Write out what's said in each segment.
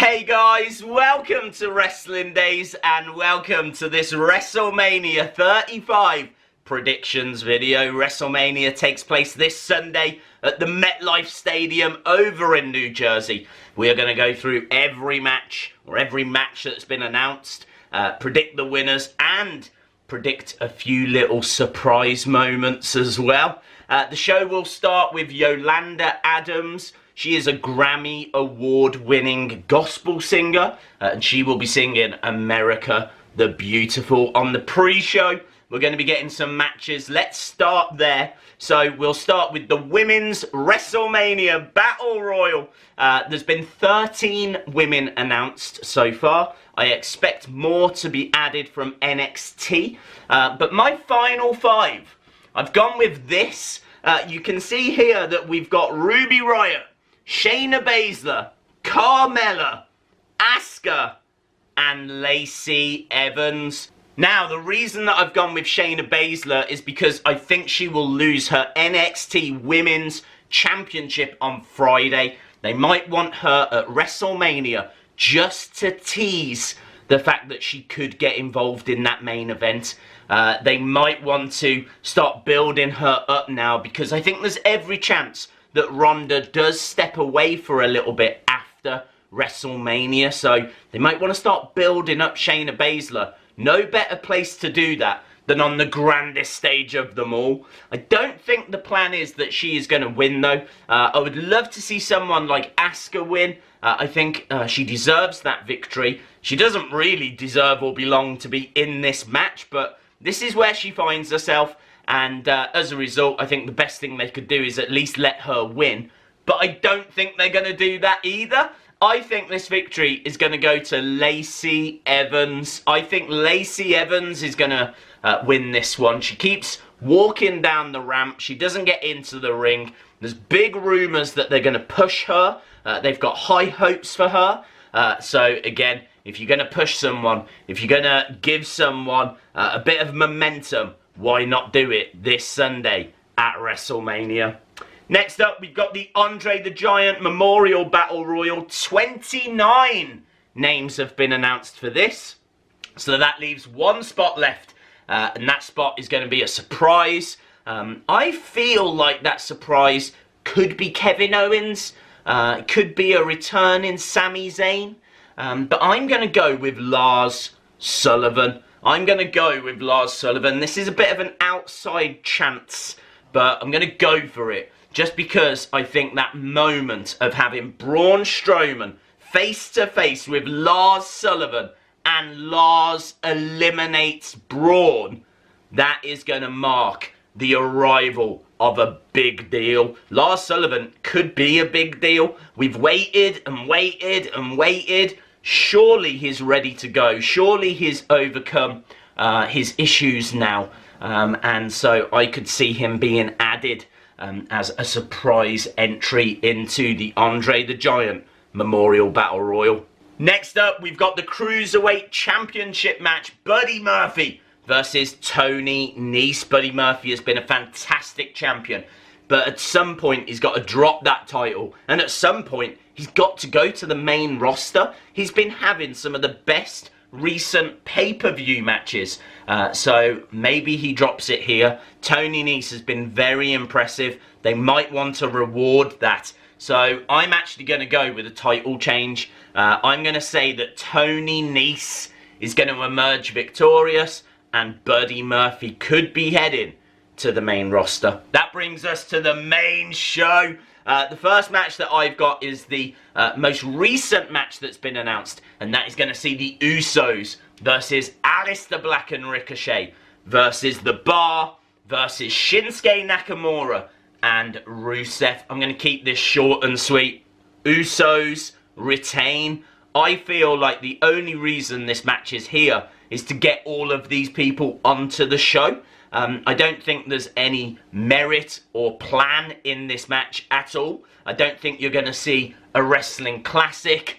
Hey guys, welcome to Wrestling Days and welcome to this WrestleMania 35 predictions video. WrestleMania takes place this Sunday at the MetLife Stadium over in New Jersey. We are going to go through every match that's been announced, predict the winners and predict a few little surprise moments as well. The show will start with Yolanda Adams. She is a Grammy Award-winning gospel singer, and she will be singing America the Beautiful. On the pre-show, we're going to be getting some matches. Let's start there. So we'll start with the Women's WrestleMania Battle Royal. There's been 13 women announced so far. I expect more to be added from NXT. But my final five, I've gone with this. You can see here that we've got Ruby Riott, Shayna Baszler, Carmella, Asuka, and Lacey Evans. Now, the reason that I've gone with Shayna Baszler is because I think she will lose her NXT Women's Championship on Friday. They might want her at WrestleMania just to tease the fact that she could get involved in that main event. They might want to start building her up now because I think there's every chance that Ronda does step away for a little bit after WrestleMania. So they might want to start building up Shayna Baszler. No better place to do that than on the grandest stage of them all. I don't think the plan is that she is going to win though. I would love to see someone like Asuka win. I think she deserves that victory. She doesn't really deserve or belong to be in this match, but this is where she finds herself. And as a result, I think the best thing they could do is at least let her win. But I don't think they're going to do that either. I think this victory is going to go to Lacey Evans. I think Lacey Evans is going to win this one. She keeps walking down the ramp. She doesn't get into the ring. There's big rumours that they're going to push her. They've got high hopes for her. So again, if you're going to push someone, if you're going to give someone a bit of momentum, why not do it this Sunday at WrestleMania? Next up, we've got the Andre the Giant Memorial Battle Royal. 29 names have been announced for this. So that leaves one spot left. And that spot is going to be a surprise. I feel like that surprise could be Kevin Owens. It could be a return in Sami Zayn. But I'm going to go with Lars Sullivan. This is a bit of an outside chance, but I'm going to go for it. Just because I think that moment of having Braun Strowman face-to-face with Lars Sullivan and Lars eliminates Braun, that is going to mark the arrival of a big deal. Lars Sullivan could be a big deal. We've waited and waited and waited. Surely he's ready to go. Surely he's overcome his issues now. And so I could see him being added as a surprise entry into the Andre the Giant Memorial Battle Royal. Next up, we've got the Cruiserweight Championship Match. Buddy Murphy versus Tony Nese. Buddy Murphy has been a fantastic champion, but at some point he's got to drop that title, and at some point he's got to go to the main roster. He's been having some of the best recent pay-per-view matches, so maybe he drops it here. Tony Nese has been very impressive. They might want to reward that. So I'm actually going to go with a title change. I'm going to say that Tony Nese is going to emerge victorious and Buddy Murphy could be heading to the main roster. That brings us to the main show. The first match that I've got is the most recent match that's been announced, and that is going to see the Usos versus Aleister Black and Ricochet versus The Bar versus Shinsuke Nakamura and Rusev. I'm going to keep this short and sweet. Usos retain. I feel like the only reason this match is here is to get all of these people onto the show. I don't think there's any merit or plan in this match at all. I don't think you're going to see a wrestling classic.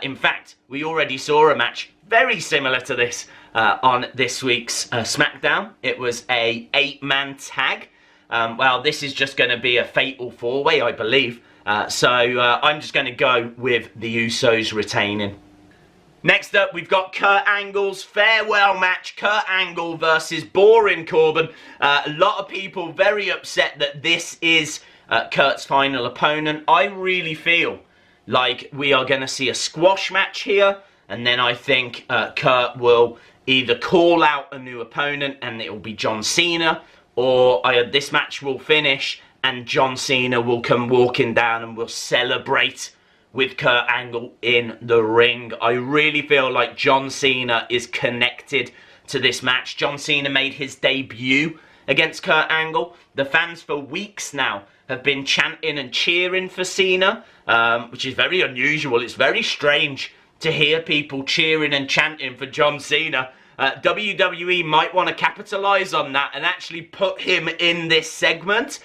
In fact, we already saw a match very similar to this on this week's SmackDown. It was a 8-man tag. Well, this is just going to be a fatal 4-way, I believe. So I'm just going to go with the Usos retaining. Next up, we've got Kurt Angle's farewell match. Kurt Angle versus Baron Corbin. A lot of people very upset that this is Kurt's final opponent. I really feel like we are going to see a squash match here. And then I think Kurt will either call out a new opponent and it will be John Cena. Or this match will finish and John Cena will come walking down and will celebrate with Kurt Angle in the ring. I really feel like John Cena is connected to this match. John Cena made his debut against Kurt Angle. The fans for weeks now have been chanting and cheering for Cena, which is very unusual. It's very strange to hear people cheering and chanting for John Cena. WWE might want to capitalize on that and actually put him in this segment.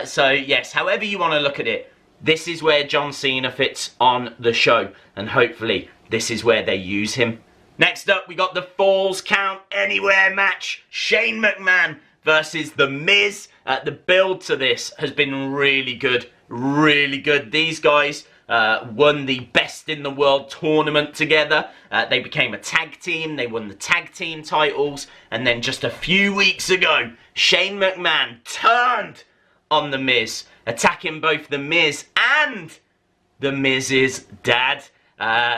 So yes, however you want to look at it, this is where John Cena fits on the show, and hopefully this is where they use him. Next up, we got the Falls Count Anywhere match. Shane McMahon versus The Miz. The build to this has been really good, really good. These guys won the Best in the World tournament together. They became a tag team. They won the tag team titles. And then just a few weeks ago, Shane McMahon turned on The Miz, attacking both The Miz and The Miz's dad.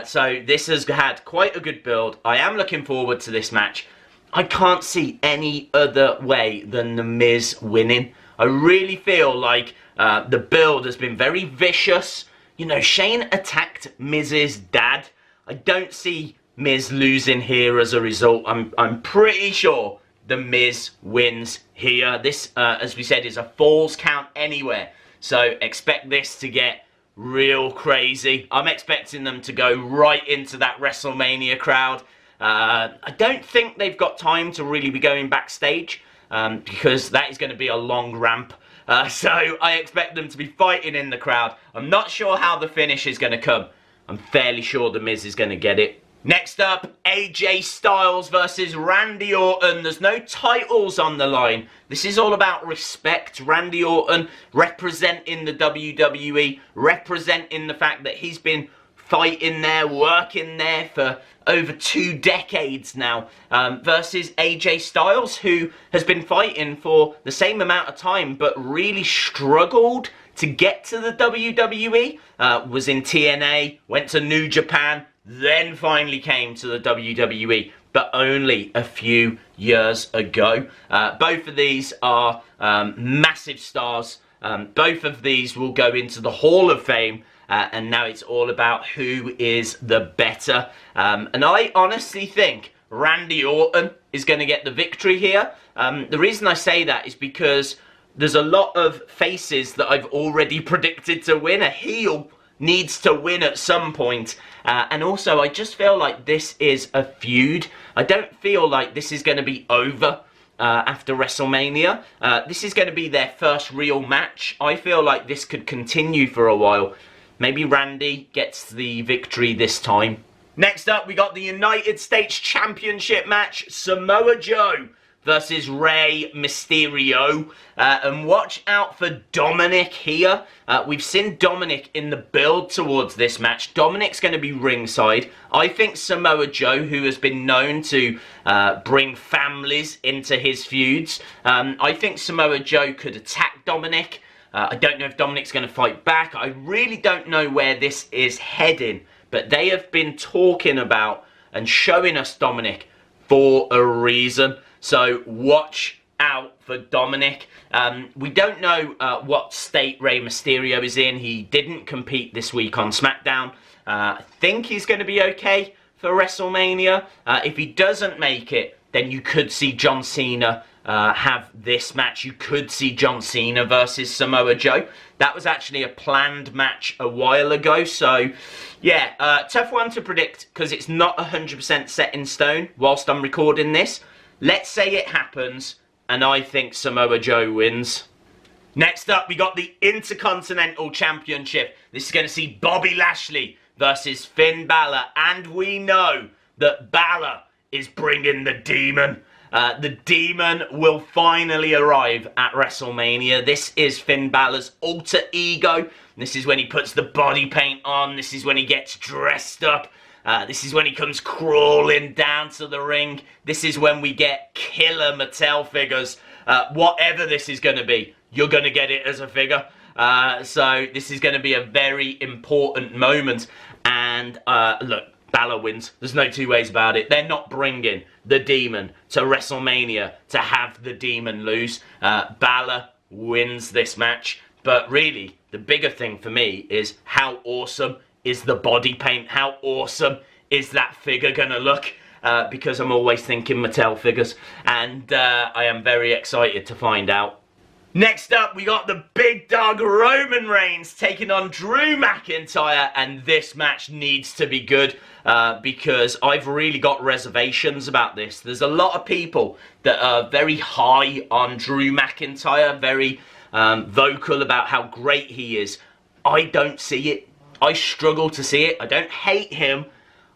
So this has had quite a good build. I am looking forward to this match. I can't see any other way than The Miz winning. I really feel like the build has been very vicious. You know, Shane attacked Miz's dad. I don't see Miz losing here as a result. I'm pretty sure The Miz wins here. This, as we said, is a Falls Count Anywhere. So expect this to get real crazy. I'm expecting them to go right into that WrestleMania crowd. I don't think they've got time to really be going backstage because that is going to be a long ramp. So I expect them to be fighting in the crowd. I'm not sure how the finish is going to come. I'm fairly sure The Miz is going to get it. Next up, AJ Styles versus Randy Orton. There's no titles on the line. This is all about respect. Randy Orton representing the WWE, representing the fact that he's been fighting there, working there for over 2 decades now, versus AJ Styles, who has been fighting for the same amount of time, but really struggled to get to the WWE. Was in TNA, went to New Japan, then finally came to the WWE, but only a few years ago. Both of these are massive stars. Both of these will go into the Hall of Fame, and now it's all about who is the better. And I honestly think Randy Orton is going to get the victory here. The reason I say that is because there's a lot of faces that I've already predicted to win. A heel needs to win at some point. And also, I just feel like this is a feud. I don't feel like this is going to be over after WrestleMania. This is going to be their first real match. I feel like this could continue for a while. Maybe Randy gets the victory this time. Next up, we got the United States Championship match. Samoa Joe versus Rey Mysterio. And watch out for Dominic here. We've seen Dominic in the build towards this match. Dominic's going to be ringside. I think Samoa Joe, who has been known to bring families into his feuds, I think Samoa Joe could attack Dominic. I don't know if Dominic's going to fight back. I really don't know where this is heading. But they have been talking about and showing us Dominic for a reason. So watch out for Dominic. We don't know what state Rey Mysterio is in. He didn't compete this week on SmackDown. I think he's going to be okay for WrestleMania. If he doesn't make it, then you could see John Cena have this match. You could see John Cena versus Samoa Joe. That was actually a planned match a while ago. So, yeah, tough one to predict because it's not 100% set in stone whilst I'm recording this. Let's say it happens, and I think Samoa Joe wins. Next up, we got the Intercontinental Championship. This is going to see Bobby Lashley versus Finn Balor. And we know that Balor is bringing the demon. The Demon will finally arrive at WrestleMania. This is Finn Balor's alter ego. This is when he puts the body paint on. This is when he gets dressed up. This is when he comes crawling down to the ring. This is when we get killer Mattel figures. Whatever this is going to be, you're going to get it as a figure. So this is going to be a very important moment. And look, Balor wins. There's no two ways about it. They're not bringing the Demon to WrestleMania to have the Demon lose. Balor wins this match. But really, the bigger thing for me is how awesome is the body paint? How awesome is that figure going to look? Because I'm always thinking Mattel figures. And I am very excited to find out. Next up, we got the big dog Roman Reigns taking on Drew McIntyre, and this match needs to be good because I've really got reservations about this. There's a lot of people that are very high on Drew McIntyre, very vocal about how great he is. I don't see it. I struggle to see it. I don't hate him.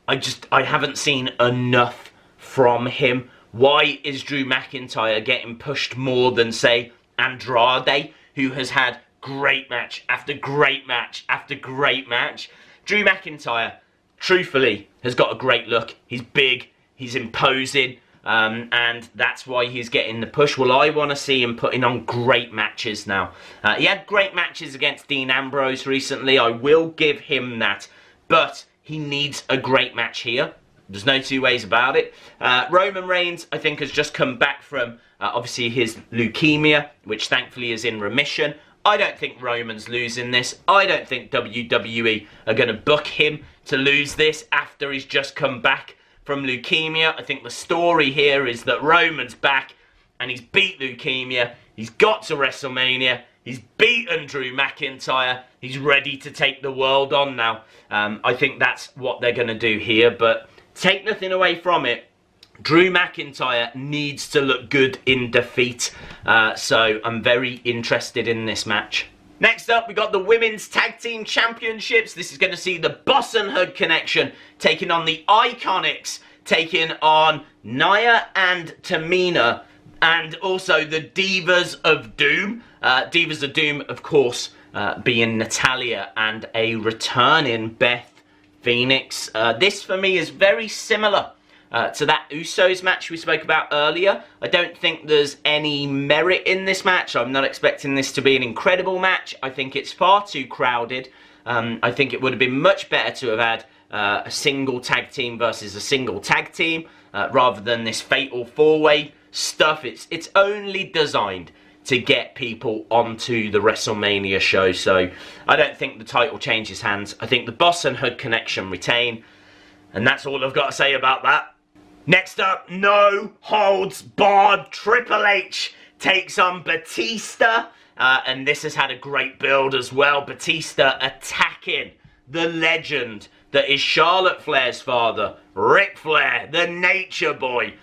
I haven't seen enough from him. Why is Drew McIntyre getting pushed more than, say, Andrade, who has had great match after great match after great match? Drew McIntyre, truthfully, has got a great look. He's big, he's imposing, and that's why he's getting the push. Well, I want to see him putting on great matches now. He had great matches against Dean Ambrose recently. I will give him that, but he needs a great match here. There's no two ways about it. Roman Reigns, I think, has just come back from, obviously, his leukemia, which thankfully is in remission. I don't think Roman's losing this. I don't think WWE are going to book him to lose this after he's just come back from leukemia. I think the story here is that Roman's back and he's beat leukemia. He's got to WrestleMania. He's beaten Drew McIntyre. He's ready to take the world on now. I think that's what they're going to do here, but take nothing away from it. Drew McIntyre needs to look good in defeat. So I'm very interested in this match. Next up, we got the Women's Tag Team Championships. This is going to see the Boss and Hood Connection taking on the Iconics, taking on Nia and Tamina, and also the Divas of Doom. Divas of Doom, of course, being Natalya and a returning Beth Phoenix. This, for me, is very similar to that Usos match we spoke about earlier. I don't think there's any merit in this match. I'm not expecting this to be an incredible match. I think it's far too crowded. I think it would have been much better to have had a single tag team versus a single tag team rather than this fatal four-way stuff. It's only designed to get people onto the WrestleMania show, so I don't think the title changes hands. I think the Boss and Hood Connection retain, and that's all I've got to say about that. Next up, no holds barred. Triple H takes on Batista, and this has had a great build as well. Batista attacking the legend that is Charlotte Flair's father, Ric Flair, the Nature Boy,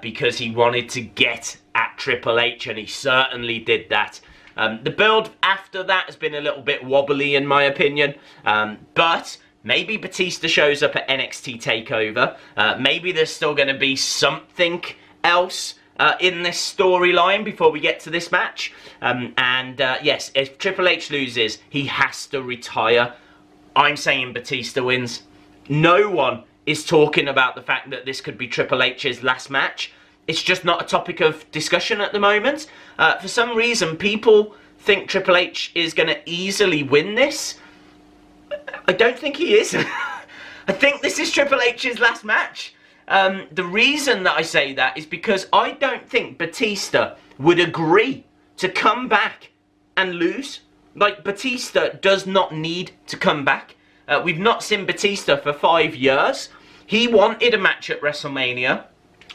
because he wanted to get at Triple H, and he certainly did that. The build after that has been a little bit wobbly in my opinion, but maybe Batista shows up at NXT TakeOver. Maybe there's still going to be something else in this storyline before we get to this match. Yes, if Triple H loses, he has to retire. I'm saying Batista wins. No one is talking about the fact that this could be Triple H's last match. It's just not a topic of discussion at the moment. For some reason, people think Triple H is going to easily win this. I don't think he is. I think this is Triple H's last match. The reason that I say that is because I don't think Batista would agree to come back and lose. Like, Batista does not need to come back. We've not seen Batista for 5 years. He wanted a match at WrestleMania.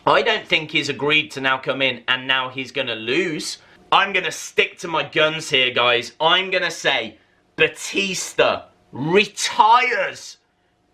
I don't think he's agreed to now come in and now he's going to lose. I'm going to stick to my guns here, guys. I'm going to say Batista retires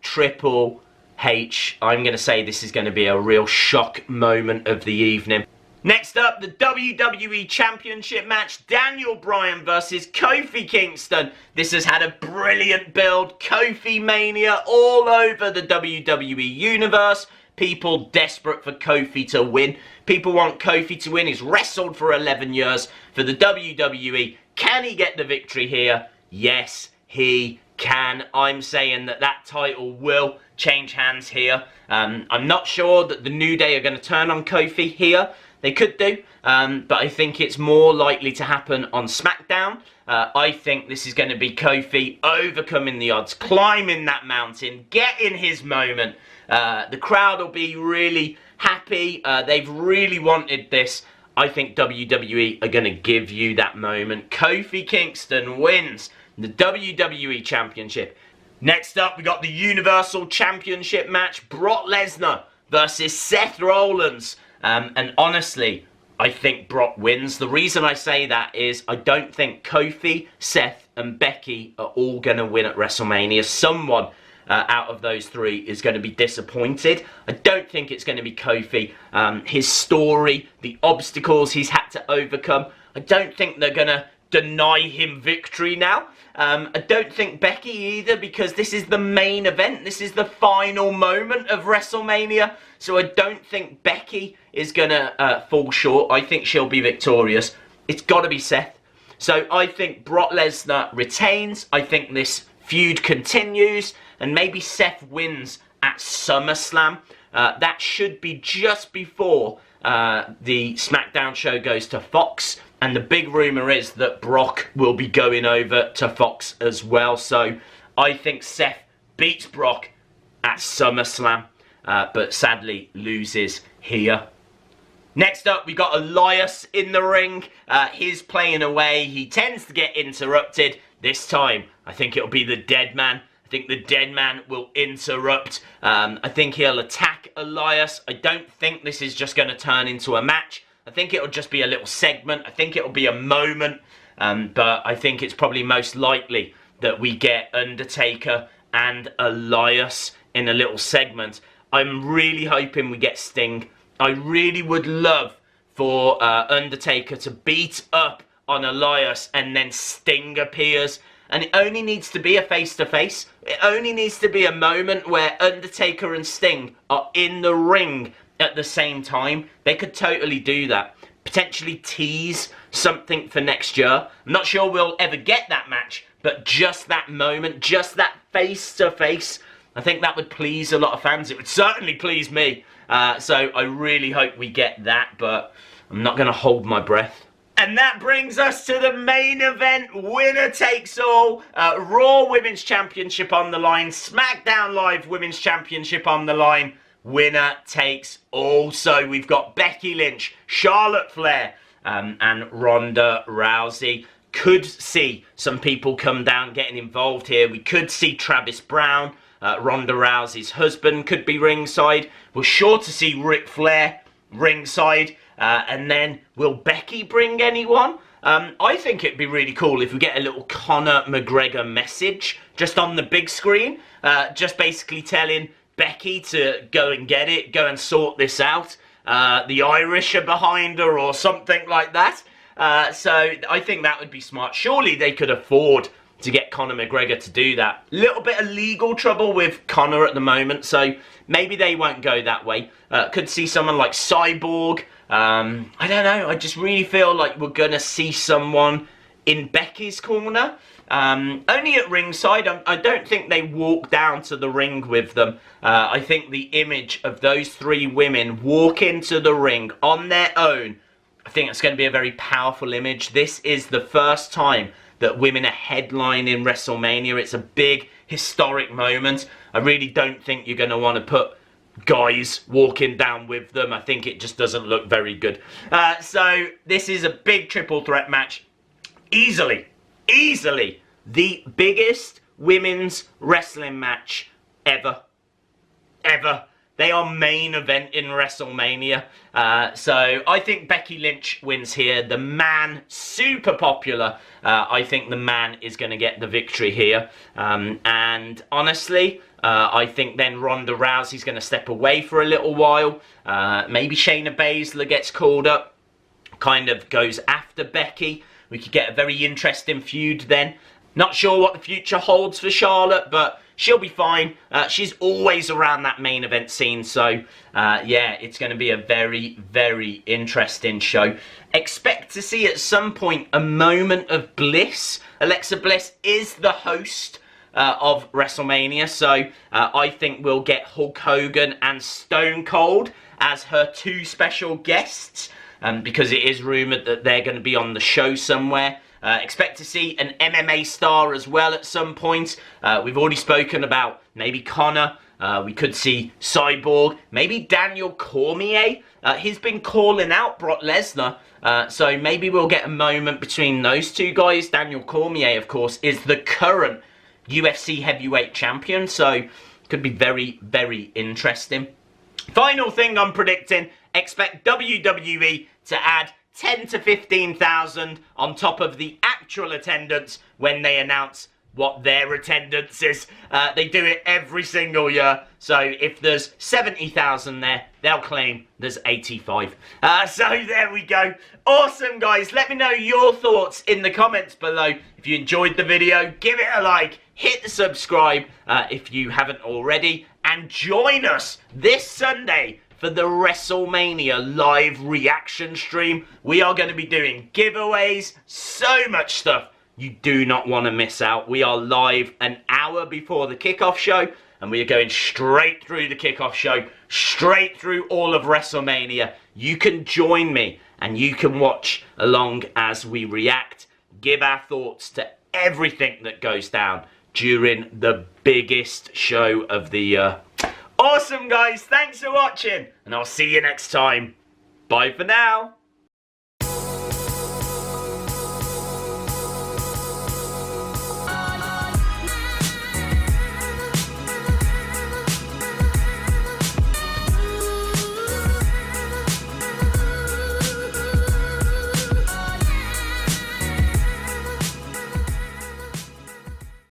Triple H. I'm going to say this is going to be a real shock moment of the evening. Next up, the WWE Championship Match, Daniel Bryan versus Kofi Kingston. This has had a brilliant build, Kofi Mania all over the WWE Universe. People desperate for Kofi to win. People want Kofi to win. He's wrestled for 11 years for the WWE. Can he get the victory here? Yes, he can. I'm saying that title will change hands here. I'm not sure that the New Day are going to turn on Kofi here. They could do, but I think it's more likely to happen on SmackDown. I think this is going to be Kofi overcoming the odds, climbing that mountain, getting his moment. The crowd will be really happy. They've really wanted this. I think WWE are going to give you that moment. Kofi Kingston wins the WWE Championship. Next up, we got the Universal Championship match, Brock Lesnar versus Seth Rollins. And honestly, I think Brock wins. The reason I say that is I don't think Kofi, Seth and Becky are all going to win at WrestleMania. Someone out of those three is going to be disappointed. I don't think it's going to be Kofi. His story, the obstacles he's had to overcome, I don't think they're going to deny him victory now. I don't think Becky either, because this is the main event. This is the final moment of WrestleMania. So I don't think Becky is going to fall short. I think she'll be victorious. It's got to be Seth. So I think Brock Lesnar retains. I think this feud continues. And maybe Seth wins at SummerSlam. That should be just before the SmackDown show goes to Fox. And the big rumour is that Brock will be going over to Fox as well. So I think Seth beats Brock at SummerSlam. But sadly loses here. Next up, we got Elias in the ring. He's playing away. He tends to get interrupted. This time, I think it'll be the Dead Man. I think the Dead Man will interrupt. I think he'll attack Elias. I don't think this is just going to turn into a match. I think it'll just be a little segment. I think it'll be a moment. But I think it's probably most likely that we get Undertaker and Elias in a little segment. I'm really hoping we get Sting. I really would love for Undertaker to beat up on Elias and then Sting appears. And it only needs to be a face-to-face. It only needs to be a moment where Undertaker and Sting are in the ring at the same time. They could totally do that. Potentially tease something for next year. I'm not sure we'll ever get that match, but just that moment, just that face-to-face, I think that would please a lot of fans. It would certainly please me. So I really hope we get that, but I'm not going to hold my breath. And that brings us to the main event. Winner takes all. Raw Women's Championship on the line. SmackDown Live Women's Championship on the line. Winner takes all. So we've got Becky Lynch, Charlotte Flair, and Ronda Rousey. Could see some people come down getting involved here. We could see Travis Brown, Ronda Rousey's husband, could be ringside. We're sure to see Ric Flair ringside. And then, will Becky bring anyone? I think it'd be really cool if we get a little Conor McGregor message just on the big screen. Just basically telling Becky to go and get it, go and sort this out. The Irish are behind her or something like that. So I think that would be smart. Surely they could afford to get Conor McGregor to do that. Little bit of legal trouble with Conor at the moment, so maybe they won't go that way. Could see someone like Cyborg. I don't know. I just really feel like we're going to see someone in Becky's corner. Only at ringside. I don't think they walk down to the ring with them. I think the image of those three women walk into the ring on their own, I think it's going to be a very powerful image. This is the first time that women are headlining WrestleMania. It's a big historic moment. I really don't think you're going to want to put guys walking down with them. I think it just doesn't look very good. So this is a big triple threat match. Easily the biggest women's wrestling match ever. They are main event in WrestleMania. So I think Becky Lynch wins here. The Man, super popular. I think the Man is going to get the victory here. And honestly, I think then Ronda Rousey's going to step away for a little while. Maybe Shayna Baszler gets called up. kind of goes after Becky. We could get a very interesting feud then. Not sure what the future holds for Charlotte, but she'll be fine. She's always around that main event scene, so yeah, it's going to be a very, very interesting show. Expect to see at some point a moment of bliss. Alexa Bliss is the host of WrestleMania, so I think we'll get Hulk Hogan and Stone Cold as her two special guests, because it is rumoured that they're going to be on the show somewhere. Expect to see an MMA star as well at some point. We've already spoken about maybe Connor. We could see Cyborg. Maybe Daniel Cormier. He's been calling out Brock Lesnar. So maybe we'll get a moment between those two guys. Daniel Cormier, of course, is the current UFC heavyweight champion. So could be very, very interesting. Final thing I'm predicting. Expect WWE to add 10 to 15,000 on top of the actual attendance when they announce what their attendance is. They do it every single year. So if there's 70,000 there, they'll claim there's 85. So there we go. Awesome, guys. Let me know your thoughts in the comments below. If you enjoyed the video, give it a like. Hit the subscribe if you haven't already. And join us this Sunday for the WrestleMania live reaction stream. We are going to be doing giveaways, so much stuff you do not want to miss out. We are live an hour before the kickoff show, and we are going straight through the kickoff show, straight through all of WrestleMania. You can join me, and you can watch along as we react, give our thoughts to everything that goes down during the biggest show of the year. Awesome, guys. Thanks for watching, and I'll see you next time. Bye for now.